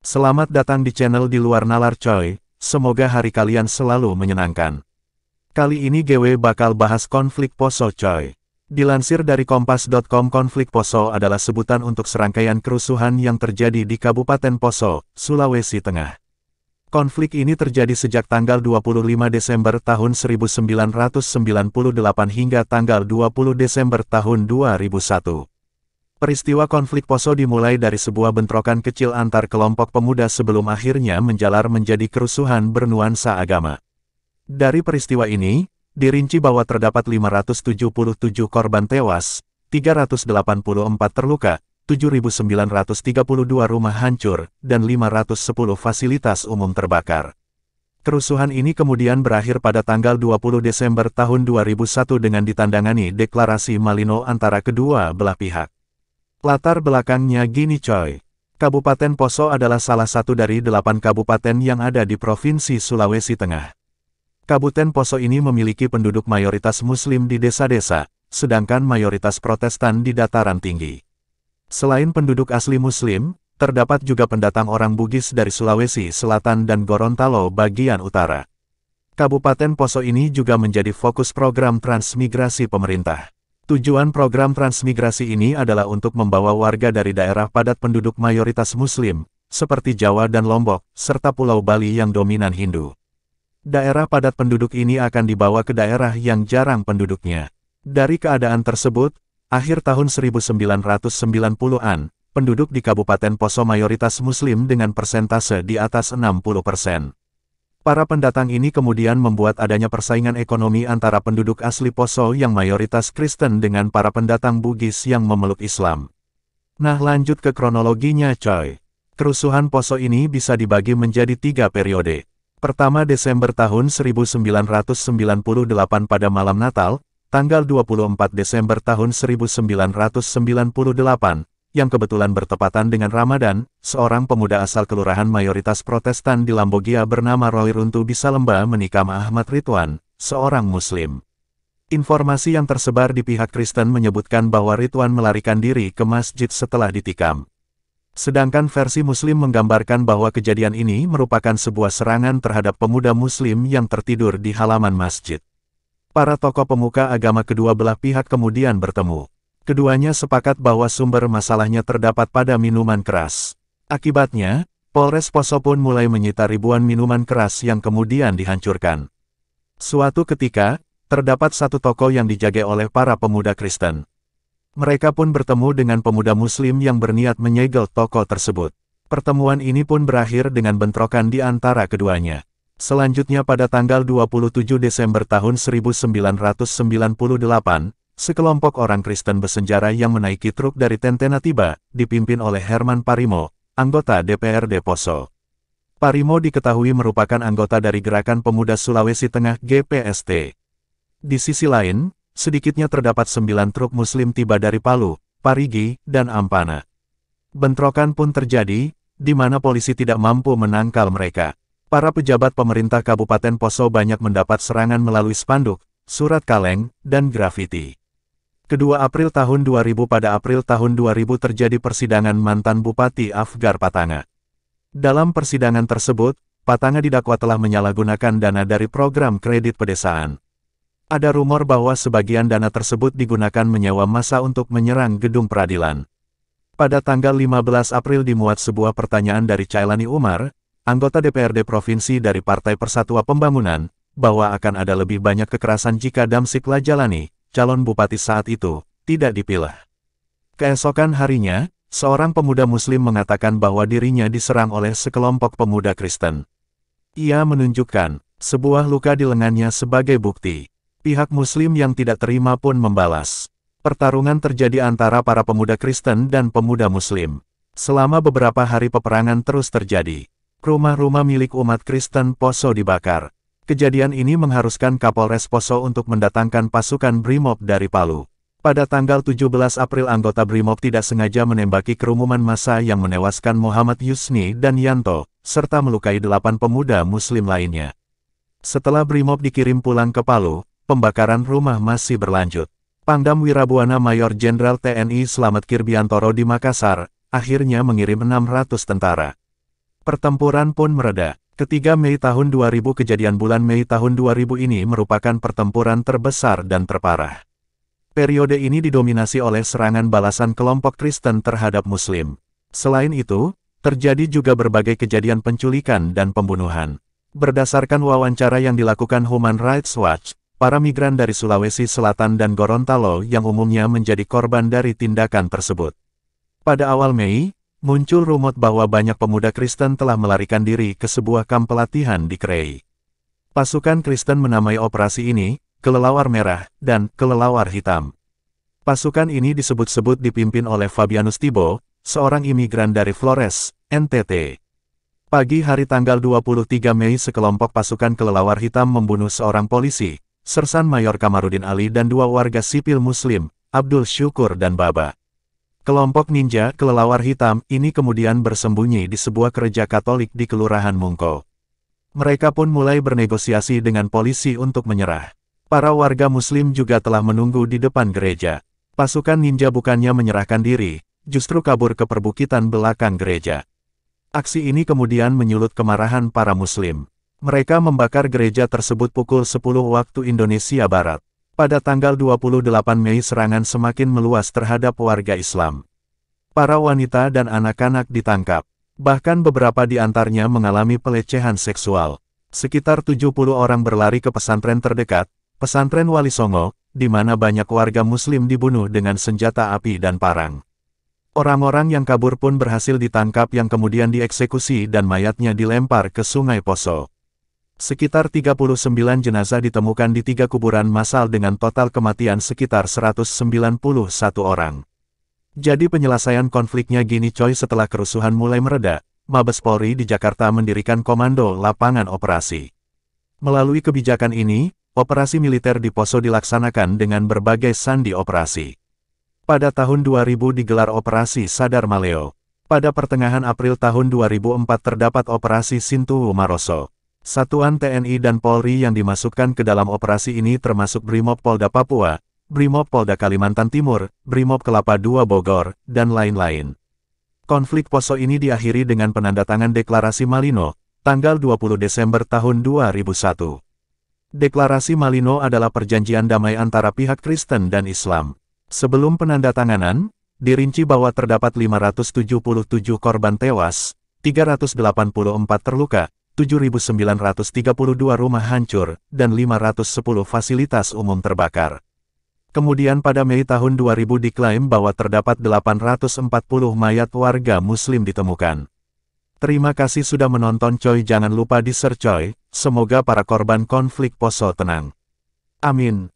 Selamat datang di channel Di Luar Nalar coy, semoga hari kalian selalu menyenangkan. Kali ini GW bakal bahas konflik Poso coy. Dilansir dari kompas.com, konflik Poso adalah sebutan untuk serangkaian kerusuhan yang terjadi di Kabupaten Poso, Sulawesi Tengah. Konflik ini terjadi sejak tanggal 25 Desember tahun 1998 hingga tanggal 20 Desember tahun 2001. Peristiwa konflik Poso dimulai dari sebuah bentrokan kecil antar kelompok pemuda sebelum akhirnya menjalar menjadi kerusuhan bernuansa agama. Dari peristiwa ini, dirinci bahwa terdapat 577 korban tewas, 384 terluka, 7.932 rumah hancur, dan 510 fasilitas umum terbakar. Kerusuhan ini kemudian berakhir pada tanggal 20 Desember tahun 2001 dengan ditandangani deklarasi Malino antara kedua belah pihak. Latar belakangnya gini coy. Kabupaten Poso adalah salah satu dari 8 kabupaten yang ada di Provinsi Sulawesi Tengah. Kabupaten Poso ini memiliki penduduk mayoritas Muslim di desa-desa, sedangkan mayoritas Protestan di dataran tinggi. Selain penduduk asli Muslim, terdapat juga pendatang orang Bugis dari Sulawesi Selatan dan Gorontalo bagian utara. Kabupaten Poso ini juga menjadi fokus program transmigrasi pemerintah. Tujuan program transmigrasi ini adalah untuk membawa warga dari daerah padat penduduk mayoritas Muslim, seperti Jawa dan Lombok, serta Pulau Bali yang dominan Hindu. Daerah padat penduduk ini akan dibawa ke daerah yang jarang penduduknya. Dari keadaan tersebut, akhir tahun 1990-an, penduduk di Kabupaten Poso mayoritas Muslim dengan persentase di atas 60%. Para pendatang ini kemudian membuat adanya persaingan ekonomi antara penduduk asli Poso yang mayoritas Kristen dengan para pendatang Bugis yang memeluk Islam. Nah, lanjut ke kronologinya coy. Kerusuhan Poso ini bisa dibagi menjadi 3 periode. Pertama, Desember tahun 1998 pada malam Natal, tanggal 24 Desember tahun 1998, yang kebetulan bertepatan dengan Ramadan, seorang pemuda asal kelurahan mayoritas Protestan di Lambogia bernama Roy Runtu Bisalemba menikah Ahmad Ridwan, seorang Muslim. Informasi yang tersebar di pihak Kristen menyebutkan bahwa Ridwan melarikan diri ke masjid setelah ditikam. Sedangkan versi Muslim menggambarkan bahwa kejadian ini merupakan sebuah serangan terhadap pemuda Muslim yang tertidur di halaman masjid. Para tokoh pemuka agama kedua belah pihak kemudian bertemu. Keduanya sepakat bahwa sumber masalahnya terdapat pada minuman keras. Akibatnya, Polres Poso pun mulai menyita ribuan minuman keras yang kemudian dihancurkan. Suatu ketika, terdapat satu toko yang dijaga oleh para pemuda Kristen. Mereka pun bertemu dengan pemuda Muslim yang berniat menyegel toko tersebut. Pertemuan ini pun berakhir dengan bentrokan di antara keduanya. Selanjutnya pada tanggal 27 Desember tahun 1998, sekelompok orang Kristen bersenjata yang menaiki truk dari Tentena tiba, dipimpin oleh Herman Parimo, anggota DPRD Poso. Parimo diketahui merupakan anggota dari Gerakan Pemuda Sulawesi Tengah (GPST). Di sisi lain, sedikitnya terdapat 9 truk Muslim tiba dari Palu, Parigi, dan Ampana. Bentrokan pun terjadi, di mana polisi tidak mampu menangkal mereka. Para pejabat pemerintah Kabupaten Poso banyak mendapat serangan melalui spanduk, surat kaleng, dan grafiti. Kedua April tahun 2000 pada April tahun 2000 terjadi persidangan mantan Bupati Afgar Patanga. Dalam persidangan tersebut, Patanga didakwa telah menyalahgunakan dana dari program kredit pedesaan. Ada rumor bahwa sebagian dana tersebut digunakan menyewa massa untuk menyerang gedung peradilan. Pada tanggal 15 April dimuat sebuah pertanyaan dari Cailani Umar, anggota DPRD Provinsi dari Partai Persatuan Pembangunan, bahwa akan ada lebih banyak kekerasan jika Damsik Lajalani, calon bupati saat itu, tidak dipilih. Keesokan harinya, seorang pemuda Muslim mengatakan bahwa dirinya diserang oleh sekelompok pemuda Kristen. Ia menunjukkan sebuah luka di lengannya sebagai bukti. Pihak Muslim yang tidak terima pun membalas. Pertarungan terjadi antara para pemuda Kristen dan pemuda Muslim. Selama beberapa hari peperangan terus terjadi. Rumah-rumah milik umat Kristen Poso dibakar. Kejadian ini mengharuskan Kapolres Poso untuk mendatangkan pasukan Brimob dari Palu. Pada tanggal 17 April anggota Brimob tidak sengaja menembaki kerumunan massa yang menewaskan Muhammad Yusni dan Yanto, serta melukai 8 pemuda Muslim lainnya. Setelah Brimob dikirim pulang ke Palu, pembakaran rumah masih berlanjut. Pangdam Wirabuana Mayor Jenderal TNI Slamet Kirbiantoro di Makassar, akhirnya mengirim 600 tentara. Pertempuran pun mereda. Ketiga Mei tahun 2000 kejadian bulan Mei tahun 2000 ini merupakan pertempuran terbesar dan terparah. Periode ini didominasi oleh serangan balasan kelompok Kristen terhadap Muslim. Selain itu, terjadi juga berbagai kejadian penculikan dan pembunuhan. Berdasarkan wawancara yang dilakukan Human Rights Watch, para migran dari Sulawesi Selatan dan Gorontalo yang umumnya menjadi korban dari tindakan tersebut. Pada awal Mei, muncul rumor bahwa banyak pemuda Kristen telah melarikan diri ke sebuah kamp pelatihan di Krei. Pasukan Kristen menamai operasi ini, Kelelawar Merah, dan Kelelawar Hitam. Pasukan ini disebut-sebut dipimpin oleh Fabianus Tibo, seorang imigran dari Flores, NTT. Pagi hari tanggal 23 Mei sekelompok pasukan Kelelawar Hitam membunuh seorang polisi, Sersan Mayor Kamarudin Ali dan dua warga sipil Muslim, Abdul Syukur dan Baba. Kelompok ninja Kelelawar Hitam ini kemudian bersembunyi di sebuah gereja Katolik di Kelurahan Mungko. Mereka pun mulai bernegosiasi dengan polisi untuk menyerah. Para warga Muslim juga telah menunggu di depan gereja. Pasukan ninja bukannya menyerahkan diri, justru kabur ke perbukitan belakang gereja. Aksi ini kemudian menyulut kemarahan para Muslim. Mereka membakar gereja tersebut pukul 10 waktu Indonesia Barat. Pada tanggal 28 Mei serangan semakin meluas terhadap warga Islam. Para wanita dan anak-anak ditangkap. Bahkan beberapa di antaranya mengalami pelecehan seksual. Sekitar 70 orang berlari ke pesantren terdekat, pesantren Wali Songo, di mana banyak warga Muslim dibunuh dengan senjata api dan parang. Orang-orang yang kabur pun berhasil ditangkap yang kemudian dieksekusi dan mayatnya dilempar ke Sungai Poso. Sekitar 39 jenazah ditemukan di 3 kuburan massal dengan total kematian sekitar 191 orang. Jadi penyelesaian konfliknya gini coy, setelah kerusuhan mulai mereda, Mabes Polri di Jakarta mendirikan Komando Lapangan Operasi. Melalui kebijakan ini, operasi militer di Poso dilaksanakan dengan berbagai sandi operasi. Pada tahun 2000 digelar Operasi Sadar Maleo. Pada pertengahan April tahun 2004 terdapat Operasi Sintuwu Maroso. Satuan TNI dan Polri yang dimasukkan ke dalam operasi ini termasuk Brimob Polda Papua, Brimob Polda Kalimantan Timur, Brimob Kelapa II Bogor, dan lain-lain. Konflik Poso ini diakhiri dengan penandatangan Deklarasi Malino, tanggal 20 Desember tahun 2001. Deklarasi Malino adalah perjanjian damai antara pihak Kristen dan Islam. Sebelum penandatanganan, dirinci bahwa terdapat 577 korban tewas, 384 terluka, 7.932 rumah hancur, dan 510 fasilitas umum terbakar. Kemudian pada Mei tahun 2000 diklaim bahwa terdapat 840 mayat warga Muslim ditemukan. Terima kasih sudah menonton coy, jangan lupa di-share coy, semoga para korban konflik Poso tenang. Amin.